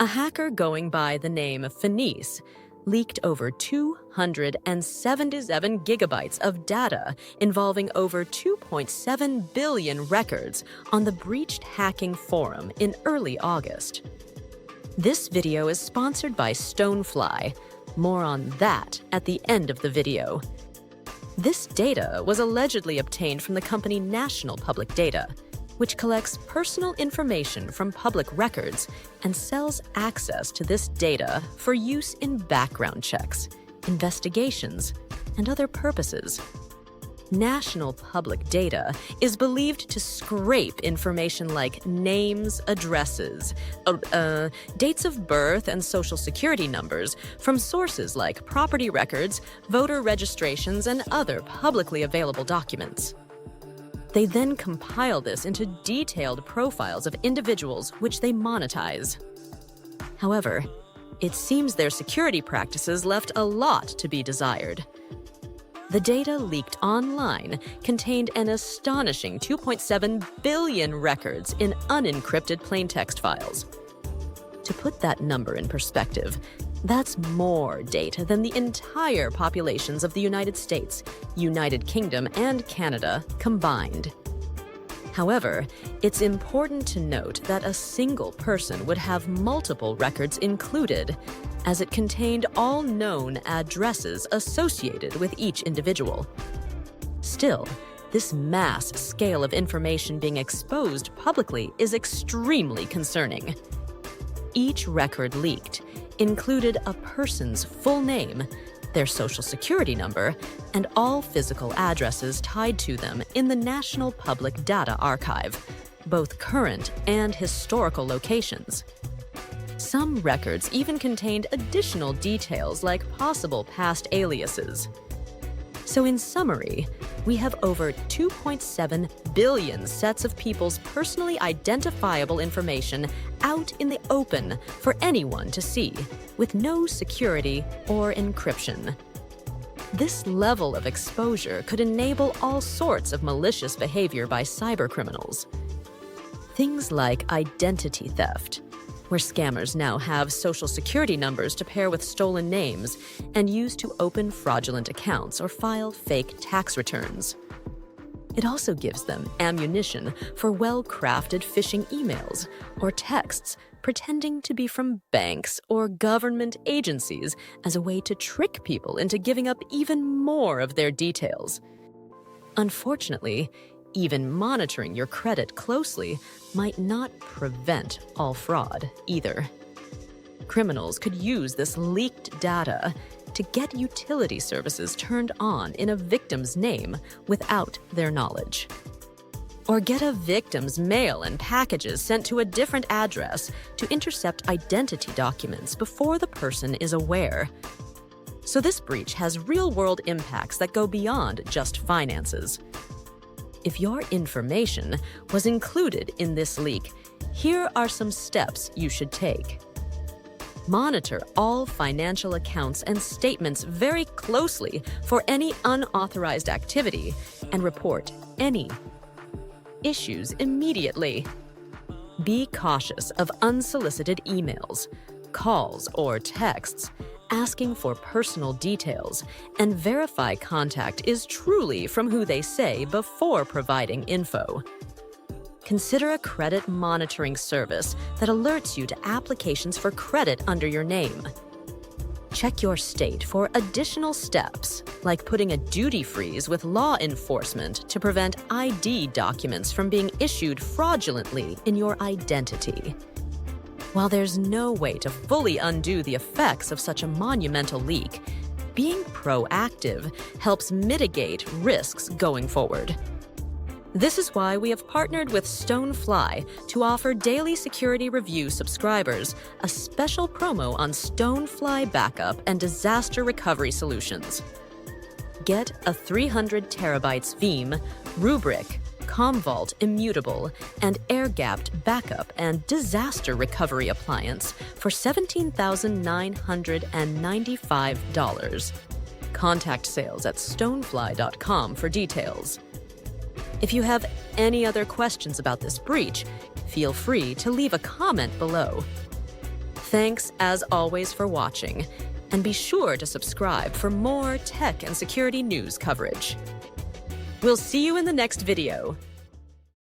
A hacker going by the name Fenice leaked over 277 gigabytes of data involving over 2.7 billion records on the breached hacking forum in early August. This video is sponsored by Stonefly. More on that at the end of the video. This data was allegedly obtained from the company National Public Data, which collects personal information from public records and sells access to this data for use in background checks, investigations, and other purposes. National Public Data is believed to scrape information like names, addresses, dates of birth, and social security numbers from sources like property records, voter registrations, and other publicly available documents. They then compile this into detailed profiles of individuals which they monetize. However, it seems their security practices left a lot to be desired. The data leaked online contained an astonishing 2.7 billion records in unencrypted plaintext files. To put that number in perspective, that's more data than the entire populations of the United States, United Kingdom, and Canada combined. However, it's important to note that a single person would have multiple records included, as it contained all known addresses associated with each individual. Still, this mass scale of information being exposed publicly is extremely concerning. Each record leaked included a person's full name, their social security number, and all physical addresses tied to them in the National Public Data Archive, both current and historical locations. Some records even contained additional details like possible past aliases. So in summary, we have over 2.7 billion sets of people's personally identifiable information out in the open for anyone to see, with no security or encryption. This level of exposure could enable all sorts of malicious behavior by cybercriminals. Things like identity theft, where scammers now have social security numbers to pair with stolen names and use to open fraudulent accounts or file fake tax returns. It also gives them ammunition for well-crafted phishing emails or texts pretending to be from banks or government agencies as a way to trick people into giving up even more of their details. Unfortunately, even monitoring your credit closely might not prevent all fraud either. Criminals could use this leaked data to get utility services turned on in a victim's name without their knowledge. Or get a victim's mail and packages sent to a different address to intercept identity documents before the person is aware. So this breach has real-world impacts that go beyond just finances. If your information was included in this leak, here are some steps you should take. Monitor all financial accounts and statements very closely for any unauthorized activity and report any issues immediately. Be cautious of unsolicited emails, calls, or texts asking for personal details, and verify contact is truly from who they say before providing info. Consider a credit monitoring service that alerts you to applications for credit under your name. Check your state for additional steps, like putting a duty freeze with law enforcement to prevent ID documents from being issued fraudulently in your identity. While there's no way to fully undo the effects of such a monumental leak, being proactive helps mitigate risks going forward. This is why we have partnered with Stonefly to offer daily security review subscribers a special promo on Stonefly backup and disaster recovery solutions. Get a 300 terabytes Veeam, Rubrik, Commvault Immutable, and air-gapped backup and disaster recovery appliance for $17,995. Contact sales at stonefly.com for details. If you have any other questions about this breach, feel free to leave a comment below. Thanks as always for watching, and be sure to subscribe for more tech and security news coverage. We'll see you in the next video.